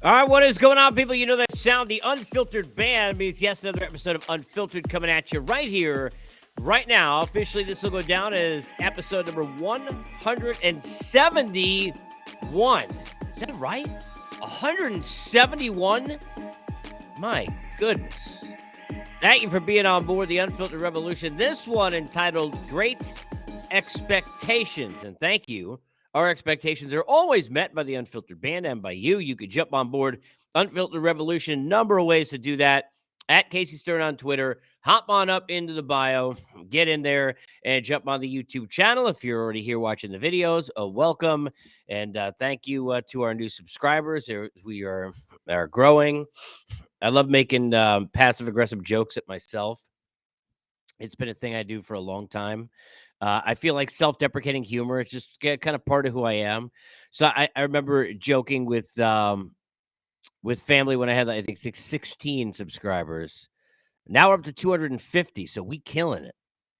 All right, what is going on, people? You know that sound. The Unfiltered Band means, yes, another episode of Unfiltered coming at you right here, right now. Officially, this will go down as episode number 171. Is that right? 171? My goodness. Thank you for being on board the Unfiltered Revolution. This one entitled Great Expectations. And thank you. Our expectations are always met by the Unfiltered Band and by you. You could jump on board Unfiltered Revolution. Number of ways to do that. At Casey Stern on Twitter. Hop on up into the bio. Get in there and jump on the YouTube channel. If you're already here watching the videos, welcome. And thank you to our new subscribers. We are growing. I love making passive-aggressive jokes at myself. It's been a thing I do for a long time. I feel like self-deprecating humor. It's just kind of part of who I am. So I remember joking with family when I had, I think, 16 subscribers. Now we're up to 250, so we killing it.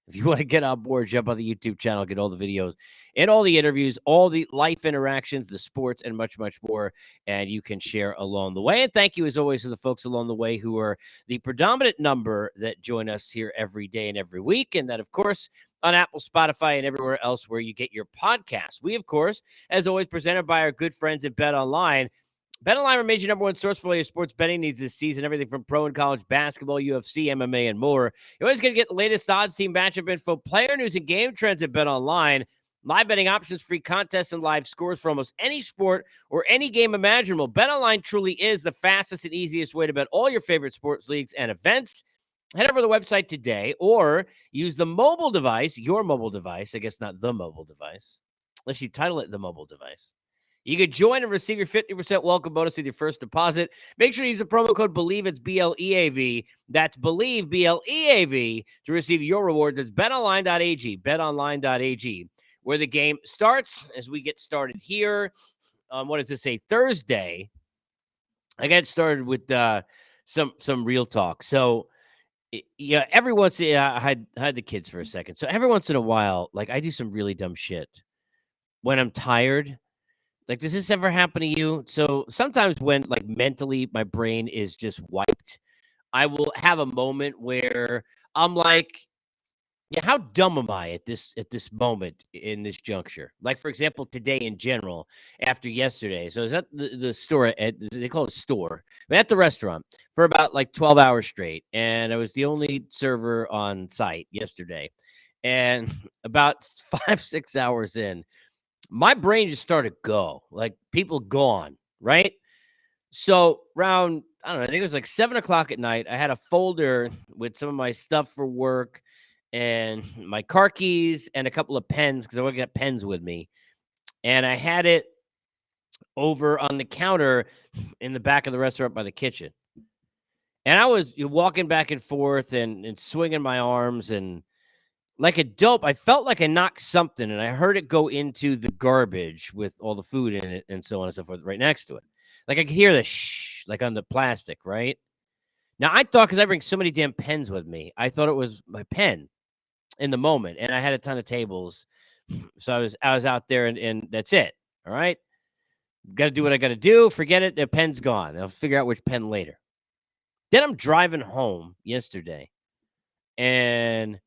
If you want to get on board, jump on the YouTube channel, get all the videos and all the interviews, all the life interactions, the sports, and much, much more. And you can share along the way. And thank you, as always, to the folks along the way who are the predominant number that join us here every day and every week. And that, of course, on Apple, Spotify, and everywhere else where you get your podcasts. We, of course, as always, presented by our good friends at Bet Online. BetOnline remains your number one source for all your sports betting needs this season. Everything from pro and college basketball, UFC, MMA, and more. You're always going to get the latest odds, team matchup info, player news, and game trends at BetOnline. Live betting options, free contests, and live scores for almost any sport or any game imaginable. BetOnline truly is the fastest and easiest way to bet all your favorite sports leagues and events. Head over to the website today or use the mobile device, your mobile device. I guess not the mobile device, unless you title it the mobile device. You could join and receive your 50% welcome bonus with your first deposit. Make sure to use the promo code BELIEVE. It's BLEAV. That's BELIEVE, BLEAV, to receive your reward. That's betonline.ag, betonline.ag, where the game starts as we get started here on, what does it say, Thursday. I got started with some real talk. So, yeah, every once in I had the kids for a second. So every once in a while, like, I do some really dumb shit when I'm tired. Like, does this ever happen to you? So sometimes when, like, mentally my brain is just wiped, I will have a moment where I'm like, yeah, how dumb am I at this moment in this juncture? Like, for example, today in general, after yesterday. So I was at the store they call it a store, but at the restaurant for about like 12 hours straight. And I was the only server on site yesterday. And about 5, 6 hours in, my brain just started to go, like, people gone, right? So around, I don't know, I think it was like 7 o'clock at night. I had a folder with some of my stuff for work and my car keys and a couple of pens because I want to get pens with me. And I had it over on the counter in the back of the restaurant by the kitchen. And I was walking back and forth and swinging my arms and like a dope. I felt like I knocked something and I heard it go into the garbage with all the food in it and so on and so forth right next to it. Like I could hear the shh, like on the plastic, right? Now I thought, because I bring so many damn pens with me, I thought it was my pen in the moment. And I had a ton of tables. So I was out there and that's it. All right. Got to do what I got to do. Forget it. The pen's gone. I'll figure out which pen later. Then I'm driving home yesterday and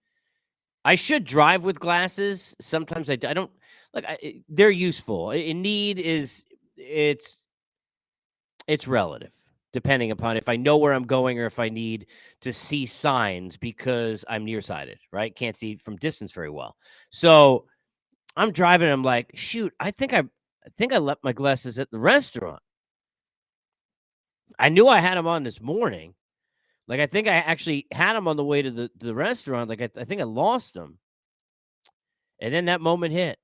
I should drive with glasses. Sometimes I don't like. They're useful. In need is it's relative depending upon if I know where I'm going or if I need to see signs because I'm nearsighted. Right, can't see from distance very well. So I'm driving. And I'm like, shoot, I think I left my glasses at the restaurant. I knew I had them on this morning. Like I think I actually had them on the way to the restaurant. Like I think I lost them, and then that moment hit.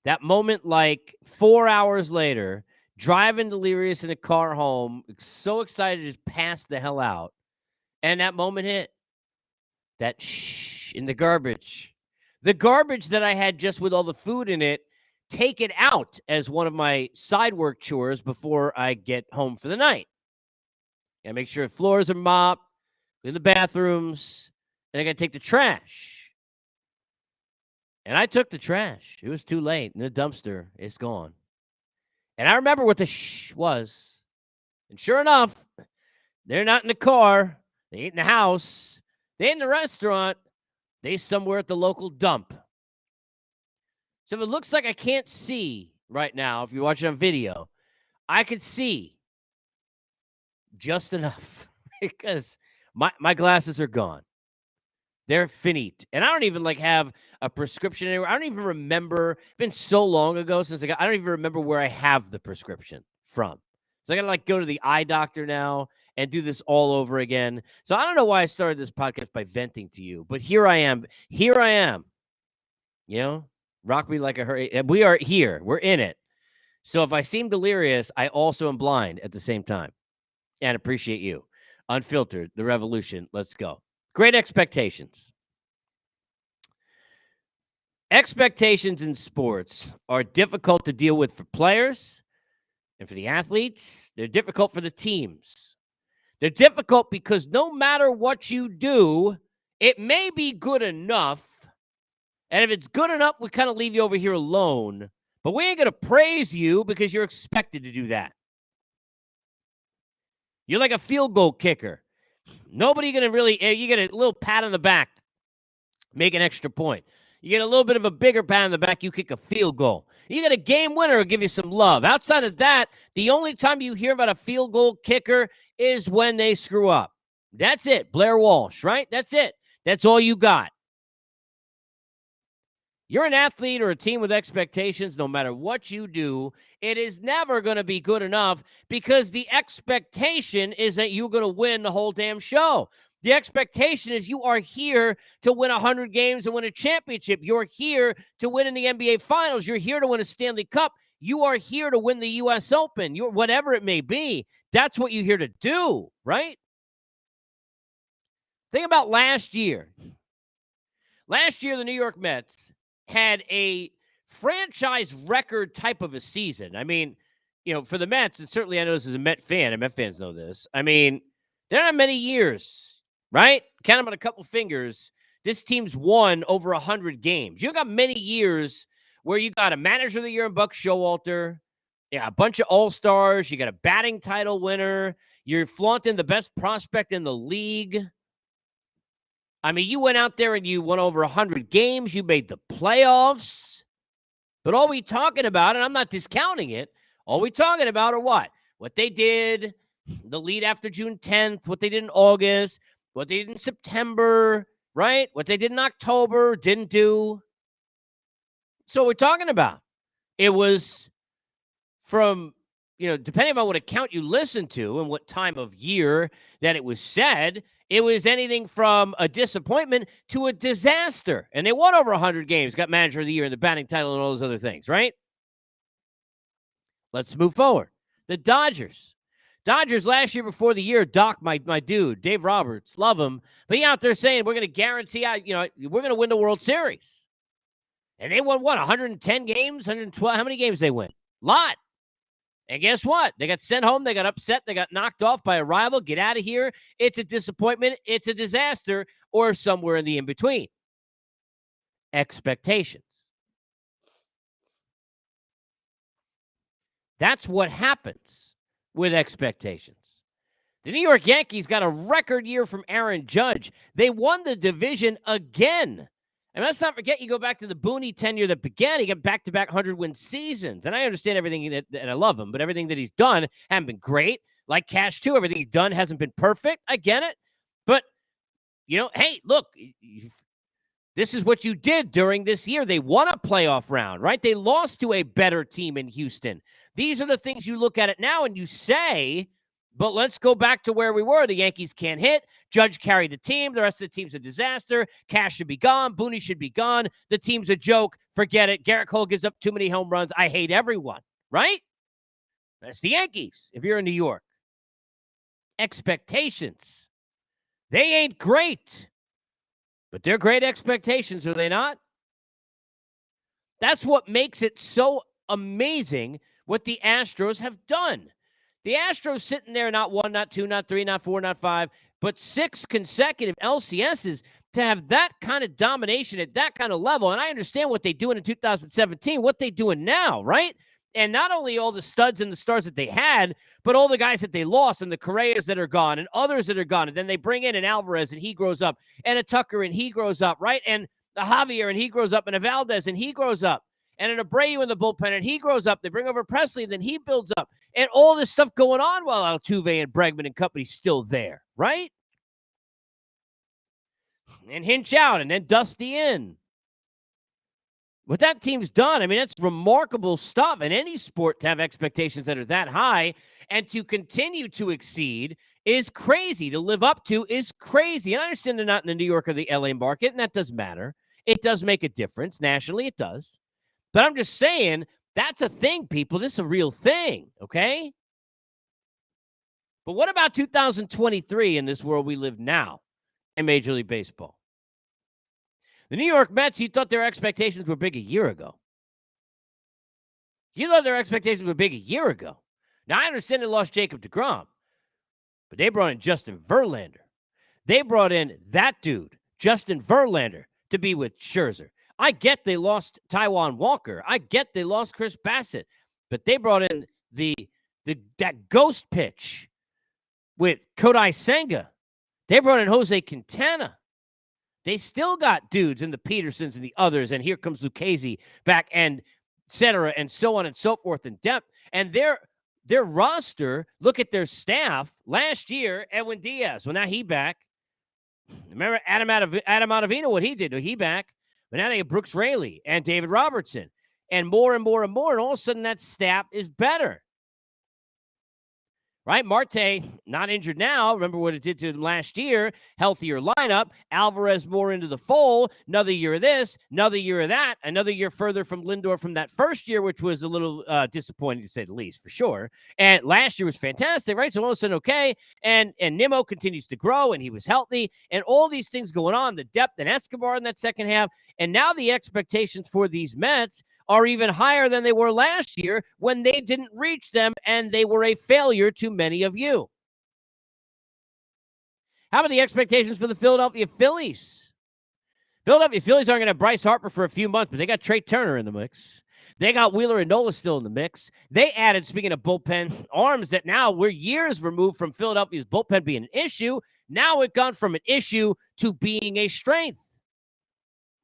That moment, like 4 hours later, driving delirious in a car home, so excited to just pass the hell out. And that moment hit. That shh in the garbage. The garbage that I had just with all the food in it, take it out as one of my side work chores before I get home for the night. I make sure the floors are mopped, in the bathrooms, and I got to take the trash. And I took the trash. It was too late. In the dumpster, it's gone. And I remember what the shh was. And sure enough, they're not in the car. They ain't in the house. They ain't in the restaurant. They somewhere at the local dump. So if it looks like I can't see right now, if you're watching on video, I could see just enough because my glasses are gone. They're finite. And I don't even have a prescription anywhere. I don't even remember. It's been so long ago since I don't even remember where I have the prescription from. So I got to go to the eye doctor now and do this all over again. So I don't know why I started this podcast by venting to you, but here I am. Here I am. Rock me like a hurricane. We are here. We're in it. So if I seem delirious, I also am blind at the same time. And appreciate you. Unfiltered, the revolution. Let's go. Great expectations. Expectations in sports are difficult to deal with for players and for the athletes. They're difficult for the teams. They're difficult because no matter what you do, it may be good enough. And if it's good enough, we kind of leave you over here alone. But we ain't going to praise you because you're expected to do that. You're like a field goal kicker. Nobody going to really, you get a little pat on the back, make an extra point. You get a little bit of a bigger pat on the back, you kick a field goal. You get a game winner, will give you some love. Outside of that, the only time you hear about a field goal kicker is when they screw up. That's it. Blair Walsh, right? That's it. That's all you got. You're an athlete or a team with expectations. No matter what you do, it is never going to be good enough because the expectation is that you're going to win the whole damn show. The expectation is you are here to win 100 games and win a championship. You're here to win in the NBA Finals. You're here to win a Stanley Cup. You are here to win the U.S. Open. Whatever it may be, that's what you're here to do, right? Think about last year. Last year, the New York Mets had a franchise record type of a season. I mean, for the Mets, and certainly I know this as a Met fan, and Met fans know this. I mean, there are not many years, right? Count them on a couple fingers. This team's won over 100 games. You got many years where you got a manager of the year in Buck Showalter, a bunch of all-stars. You got a batting title winner. You're flaunting the best prospect in the league. I mean, you went out there and you won over 100 games. You made the playoffs. But all we talking about, and I'm not discounting it, all we talking about are what? What they did, the lead after June 10th, what they did in August, what they did in September, right? What they did in October, didn't do. So we're talking about. It was from, depending on what account you listen to and what time of year that it was said, it was anything from a disappointment to a disaster. And they won over 100 games, got manager of the year and the batting title and all those other things, right? Let's move forward. The Dodgers. Dodgers last year before the year, Doc, my dude, Dave Roberts, love him. But he out there saying, we're going to guarantee, we're going to win the World Series. And they won, 110 games, 112? How many games they win? Lot. And guess what? They got sent home. They got upset. They got knocked off by a rival. Get out of here. It's a disappointment. It's a disaster, or somewhere in the in-between. Expectations. That's what happens with expectations. The New York Yankees got a record year from Aaron Judge. They won the division again. And let's not forget, you go back to the Booney tenure that began. He got back-to-back 100-win seasons. And I understand everything that I love him, but everything that he's done hasn't been great. Like Cash, too. Everything he's done hasn't been perfect. I get it. But, hey, look, this is what you did during this year. They won a playoff round, right? They lost to a better team in Houston. These are the things you look at it now and you say, but let's go back to where we were. The Yankees can't hit. Judge carried the team. The rest of the team's a disaster. Cash should be gone. Booney should be gone. The team's a joke. Forget it. Garrett Cole gives up too many home runs. I hate everyone, right? That's the Yankees if you're in New York. Expectations. They ain't great, but they're great expectations, are they not? That's what makes it so amazing what the Astros have done. The Astros sitting there, not 1, not 2, not 3, not 4, not 5, but 6 consecutive LCSs to have that kind of domination at that kind of level. And I understand what they're doing in 2017, what they're doing now, right? And not only all the studs and the stars that they had, but all the guys that they lost and the Correas that are gone and others that are gone. And then they bring in an Alvarez and he grows up, and a Tucker and he grows up, right? And the Javier and he grows up, and a Valdez and he grows up, and an Abreu in the bullpen and he grows up. They bring over Presley and then he builds up, and all this stuff going on while Altuve and Bregman and company's still there, right? And Hinch out and then Dusty in. What that team's done, I mean, that's remarkable stuff in any sport to have expectations that are that high, and to continue to exceed is crazy. To live up to is crazy. And I understand they're not in the New York or the LA market, and that does matter. It does make a difference. Nationally, it does. But I'm just saying, that's a thing, people. This is a real thing, okay? But what about 2023 in this world we live now in Major League Baseball? The New York Mets, you thought their expectations were big a year ago. You thought their expectations were big a year ago. Now, I understand they lost Jacob deGrom, but they brought in Justin Verlander. They brought in that dude, Justin Verlander, to be with Scherzer. I get they lost Taijuan Walker. I get they lost Chris Bassett, but they brought in that ghost pitch with Kodai Senga. They brought in Jose Quintana. They still got dudes in the Petersons and the others, and here comes Lucchesi back, and et cetera, and so on and so forth in depth. And their roster, look at their staff last year. Edwin Diaz, well, now he back. Remember Adam Ottavino, what he did? He back. But now they have Brooks Raley and David Robertson, and more and more and more, and all of a sudden that staff is better. Right? Marte, not injured now. Remember what it did to him last year. Healthier lineup. Alvarez more into the fold. Another year of this. Another year of that. Another year further from Lindor from that first year, which was a little disappointing to say the least, for sure. And last year was fantastic, right? So all of a sudden, okay. And Nimmo continues to grow, and he was healthy. And all these things going on. The depth and Escobar in that second half. And now the expectations for these Mets are even higher than they were last year when they didn't reach them and they were a failure to many of you. How about the expectations for the Philadelphia Phillies? Philadelphia Phillies aren't going to have Bryce Harper for a few months, but they got Trey Turner in the mix. They got Wheeler and Nola still in the mix. They added, speaking of bullpen arms, that now we're years removed from Philadelphia's bullpen being an issue. Now it's gone from an issue to being a strength.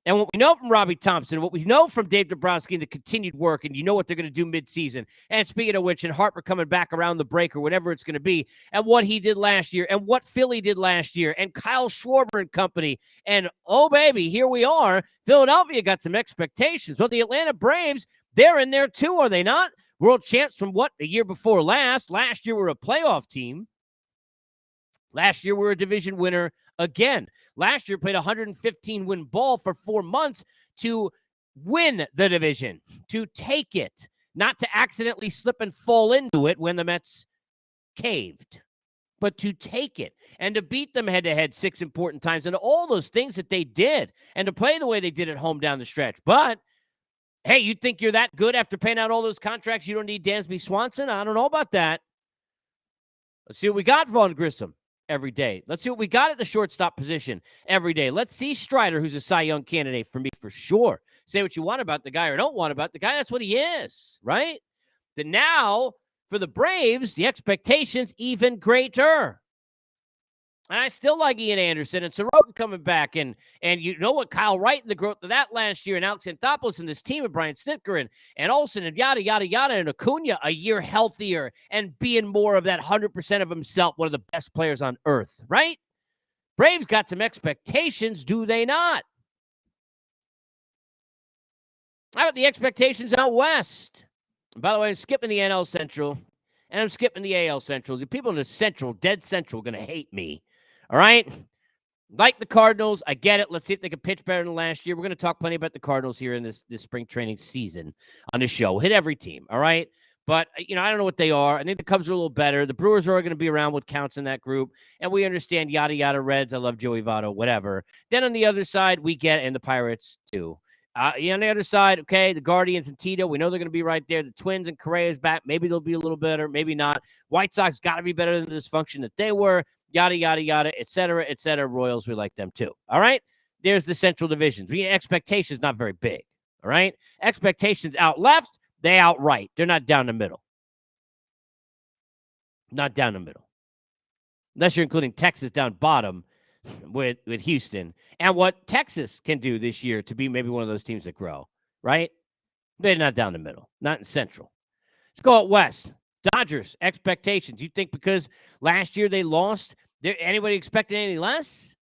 And what we know from Robbie Thompson, what we know from Dave Dombrowski and the continued work, and you know what they're going to do midseason. And speaking of which, and Harper coming back around the break or whatever it's going to be, and what he did last year, and what Philly did last year, and Kyle Schwarber and company. And, oh, baby, here we are. Philadelphia got some expectations. Well, the Atlanta Braves, they're in there too, are they not? World champs from what? The year before last. Last year, we were a playoff team. Last year, we were a division winner again. Last year, played 115-win ball for 4 months to win the division, to take it, not to accidentally slip and fall into it when the Mets caved, but to take it and to beat them head-to-head 6 important times, and all those things that they did, and to play the way they did at home down the stretch. But, hey, you think you're that good after paying out all those contracts? You don't need Dansby Swanson? I don't know about that. Let's see what we got, Vaughn Grissom. Every day. Let's see what we got at the shortstop position every day. Let's see Strider, who's a Cy Young candidate for me for sure. Say what you want about the guy or don't want about the guy. That's what he is, right? Then now, for the Braves, the expectations even greater. And I still like Ian Anderson and Soroka coming back. And you know what? Kyle Wright and the growth of that last year, and Alex Anthopoulos and this team, and Brian Snitker and Olsen and yada, yada, yada, and Acuna a year healthier and being more of that 100% of himself, one of the best players on earth, right? Braves got some expectations, do they not? How about the expectations out west? And by the way, I'm skipping the NL Central, and I'm skipping the AL Central. The people in the Central, dead Central, are going to hate me. All right? Like the Cardinals, I get it. Let's see if they can pitch better than last year. We're going to talk plenty about the Cardinals here in this spring training season on the show. We'll hit every team, all right? But, I don't know what they are. I think the Cubs are a little better. The Brewers are going to be around with counts in that group. And we understand yada, yada, Reds. I love Joey Votto, whatever. Then on the other side, we get, and the Pirates too. On the other side, okay, the Guardians and Tito, we know they're going to be right there. The Twins and Correa's back. Maybe they'll be a little better, maybe not. White Sox got to be better than the dysfunction that they were. Yada, yada, yada, et cetera, et cetera. Royals, we like them too. All right? There's the Central Divisions. Expectations not very big. All right? Expectations out left, They outright. They're not down the middle. Not down the middle. Unless you're including Texas down bottom with Houston. And what Texas can do this year to be maybe one of those teams that grow, right? They're not down the middle. Not in Central. Let's go out west. Dodgers, expectations. You think because last year they lost, anybody expecting anything less?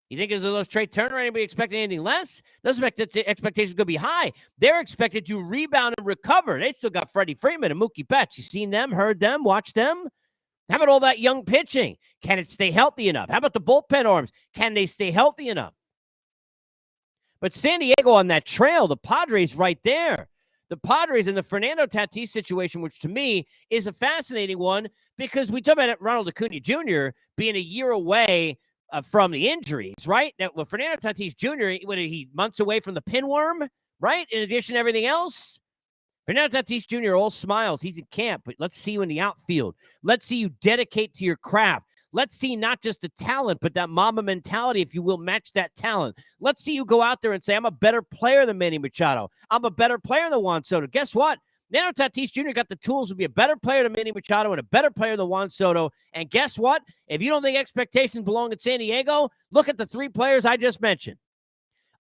You think as a little Trey Turner, anybody expecting anything less? Those expectations going to be high. They're expected to rebound and recover. They still got Freddie Freeman and Mookie Betts. You seen them, heard them, watched them? How about all that young pitching? Can it stay healthy enough? How about the bullpen arms? Can they stay healthy enough? But San Diego on that trail, the Padres right there. The Padres in the Fernando Tatis situation, which to me is a fascinating one because we talk about Ronald Acuna Jr. being a year away from the injuries, right? Now, well, Fernando Tatis Jr., what, he months away from the pinworm, right? In addition to everything else. Fernando Tatis Jr., all smiles. He's in camp, but let's see you in the outfield. Let's see you dedicate to your craft. Let's see not just the talent, but that Mamba mentality, if you will, match that talent. Let's see you go out there and say, I'm a better player than Manny Machado. I'm a better player than Juan Soto. Guess what? Fernando Tatis Jr. got the tools to be a better player than Manny Machado and a better player than Juan Soto. And guess what? If you don't think expectations belong in San Diego, look at the three players I just mentioned.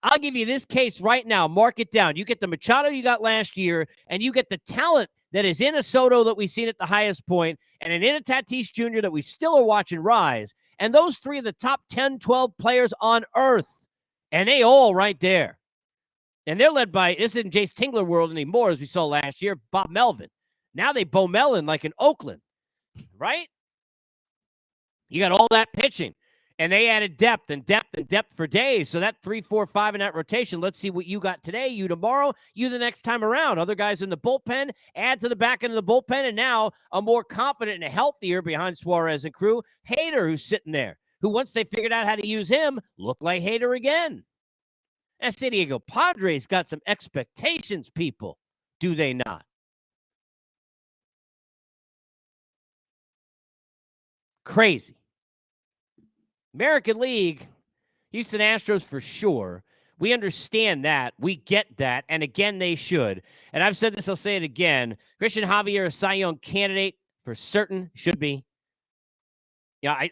I'll give you this case right now. Mark it down. You get the Machado you got last year, and you get the talent that is in a Soto that we've seen at the highest point, and an in a Tatis Jr. that we still are watching rise. And those three are the top 10, 12 players on earth. And they all right there. And they're led by, this isn't Jace Tingler world anymore, as we saw last year, Bob Melvin. Now they Bo Mellon like in Oakland, right? You got all that pitching. And they added depth and depth and depth for days. So that 3, 4, 5 in that rotation. Let's see what you got today, you tomorrow, you the next time around. Other guys in the bullpen, add to the back end of the bullpen, and now a more confident and a healthier behind Suarez and crew, Hader, who's sitting there, who once they figured out how to use him, looked like Hader again. And San Diego Padres got some expectations, people. Do they not? Crazy. American League, Houston Astros for sure. We understand that. We get that. And again, they should. And I've said this, I'll say it again. Christian Javier, a Cy Young candidate for certain, should be. Yeah,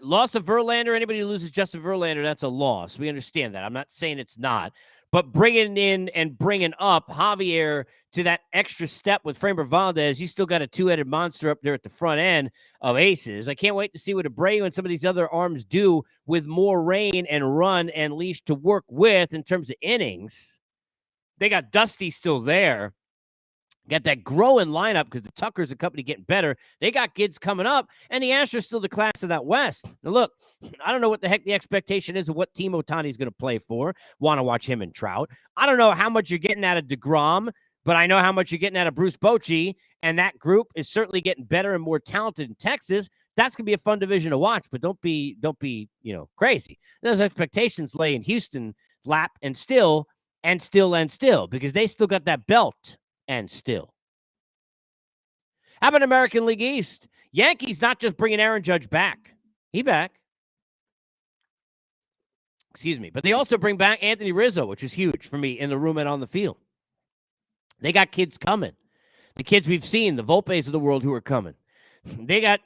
loss of Verlander, anybody who loses Justin Verlander, that's a loss. We understand that. I'm not saying it's not. But bringing in and bringing up Javier to that extra step with Framber Valdez, you still got a two-headed monster up there at the front end of aces. I can't wait to see what Abreu and some of these other arms do with more rain and run and leash to work with in terms of innings. They got Dusty still there. Got that growing lineup because the Tuckers and company getting better. They got kids coming up, and the Astros still the class of that West. Now, look, I don't know what the heck the expectation is of what team Ohtani's going to play for. Want to watch him and Trout. I don't know how much you're getting out of DeGrom, but I know how much you're getting out of Bruce Bochy, and that group is certainly getting better and more talented in Texas. That's going to be a fun division to watch, but don't be crazy. Those expectations lay in Houston lap and still, because they still got that belt. And still. How about American League East? Yankees not just bringing Aaron Judge back. He back. Excuse me. But they also bring back Anthony Rizzo, which is huge for me in the room and on the field. They got kids coming. The kids we've seen, the Volpes of the world who are coming. They got,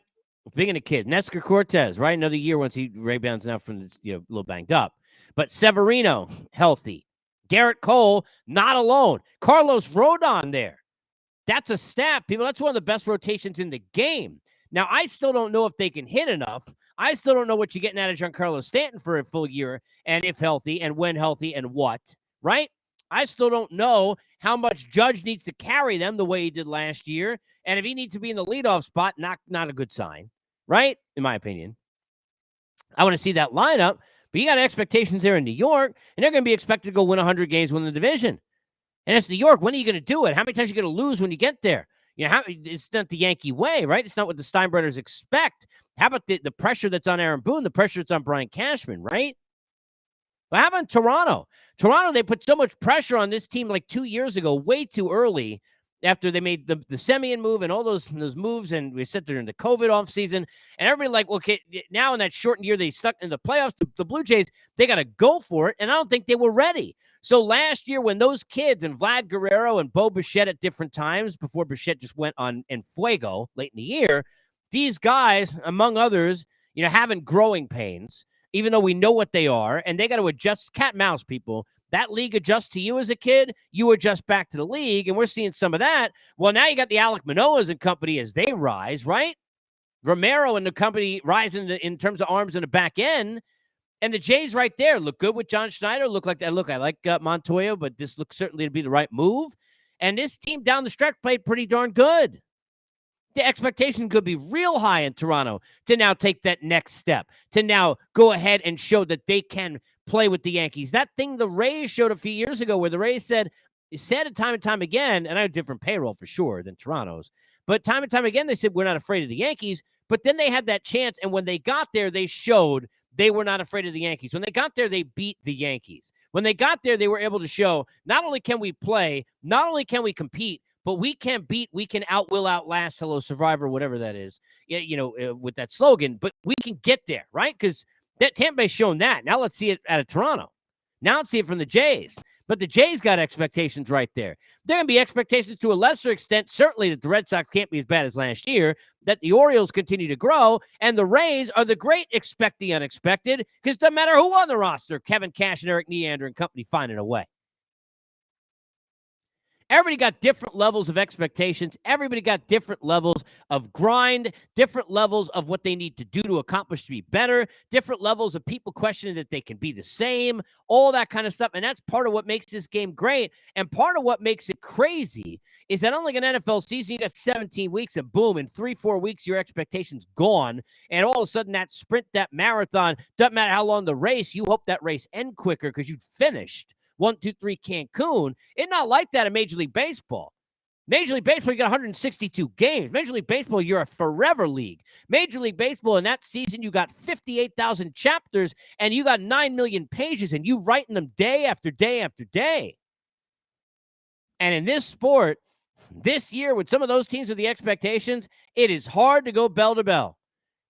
speaking of kids, Nestor Cortez, right? Another year once he rebounds now from this, a little banged up. But Severino, healthy. Garrett Cole, not alone. Carlos Rodon there. That's a staff, people. That's one of the best rotations in the game. Now, I still don't know if they can hit enough. I still don't know what you're getting out of Giancarlo Stanton for a full year, and if healthy, and when healthy, and what, right? I still don't know how much Judge needs to carry them the way he did last year, and if he needs to be in the leadoff spot, not a good sign, right? In my opinion. I want to see that lineup. But you got expectations there in New York, and they're going to be expected to go win 100 games, win the division. And it's New York. When are you going to do it? How many times are you going to lose when you get there? It's not the Yankee way, right? It's not what the Steinbrenners expect. How about the pressure that's on Aaron Boone, the pressure that's on Brian Cashman, right? But how about Toronto? Toronto, they put so much pressure on this team like 2 years ago, way too early. after they made the Semien move and all those moves, and we sit there in the COVID offseason, and everybody like, well, okay, now in that shortened year they stuck in the playoffs, the Blue Jays, they got to go for it, and I don't think they were ready. So last year when those kids and Vlad Guerrero and Bo Bichette at different times before Bichette just went on en fuego late in the year, these guys, among others, having growing pains, even though we know what they are, and they got to adjust. Cat and mouse, people. That league adjusts to you as a kid, you adjust back to the league, and we're seeing some of that. Well, now you got the Alek Manoahs and company as they rise, right? Romero and the company rising in terms of arms in the back end, and the Jays right there look good with John Schneider. Look like that. Look, I like Montoya, but this looks certainly to be the right move. And this team down the stretch played pretty darn good. The expectation could be real high in Toronto to now take that next step, to now go ahead and show that they can play with the Yankees. That thing the Rays showed a few years ago where the Rays said it time and time again, and I have a different payroll for sure than Toronto's, but time and time again, they said, we're not afraid of the Yankees. But then they had that chance, and when they got there, they showed they were not afraid of the Yankees. When they got there, they beat the Yankees. When they got there, they were able to show not only can we play, not only can we compete, but we can beat, we can will outlast, hello, Survivor, whatever that is, with that slogan, but we can get there, right? Because that Tampa Bay's shown that. Now let's see it out of Toronto. Now let's see it from the Jays. But the Jays got expectations right there. There can be expectations to a lesser extent, certainly that the Red Sox can't be as bad as last year, that the Orioles continue to grow, and the Rays are the great expect the unexpected, because it doesn't matter who on the roster, Kevin Cash and Eric Neander and company finding a way. Everybody got different levels of expectations. Everybody got different levels of grind, different levels of what they need to do to accomplish to be better, different levels of people questioning that they can be the same, all that kind of stuff. And that's part of what makes this game great. And part of what makes it crazy is that unlike an NFL season, you got 17 weeks and boom, in 3-4 weeks, your expectations gone. And all of a sudden that sprint, that marathon, doesn't matter how long the race, you hope that race end quicker because you finished 1, 2, 3 Cancun. It's not like that in Major League Baseball. Major League Baseball, you got 162 games. Major League Baseball, you're a forever league. Major League Baseball, in that season, you got 58,000 chapters, and you got 9 million pages, and you writing them day after day after day. And in this sport, this year, with some of those teams with the expectations, it is hard to go bell to bell.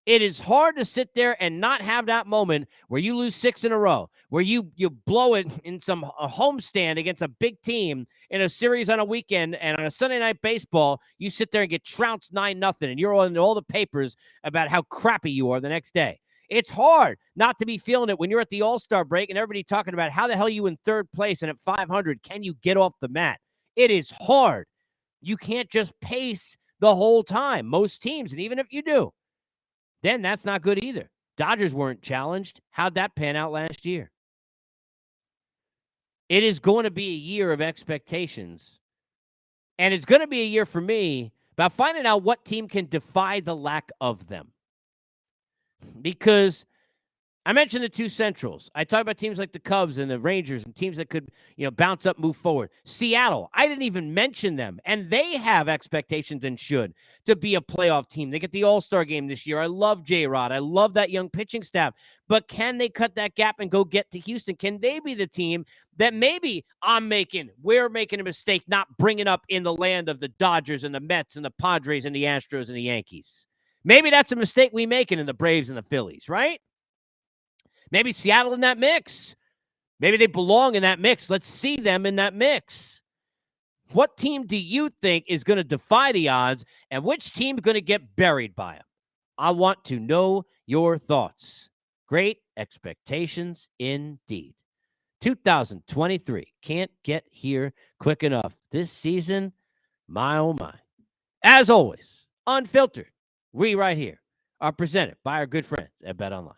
It is hard to sit there and not have that moment where you lose 6 in a row, where you blow it in some homestand against a big team in a series on a weekend, and on a Sunday night baseball, you sit there and get trounced 9-0, and you're on all the papers about how crappy you are the next day. It's hard not to be feeling it when you're at the All-Star break and everybody talking about how the hell you in third place and at 500, can you get off the mat? It is hard. You can't just pace the whole time, most teams, and even if you do, then that's not good either. Dodgers weren't challenged. How'd that pan out last year? It is going to be a year of expectations. And it's going to be a year for me about finding out what team can defy the lack of them. Because I mentioned the two Centrals. I talked about teams like the Cubs and the Rangers and teams that could, bounce up, move forward. Seattle, I didn't even mention them. And they have expectations and should to be a playoff team. They get the All-Star game this year. I love J-Rod. I love that young pitching staff. But can they cut that gap and go get to Houston? Can they be the team that maybe we're making a mistake not bringing up in the land of the Dodgers and the Mets and the Padres and the Astros and the Yankees? Maybe that's a mistake we making in the Braves and the Phillies, right? Maybe Seattle in that mix. Maybe they belong in that mix. Let's see them in that mix. What team do you think is going to defy the odds, and which team is going to get buried by them? I want to know your thoughts. Great expectations indeed. 2023 can't get here quick enough. This season, my oh my. As always, Unfiltered, we right here are presented by our good friends at BetOnline.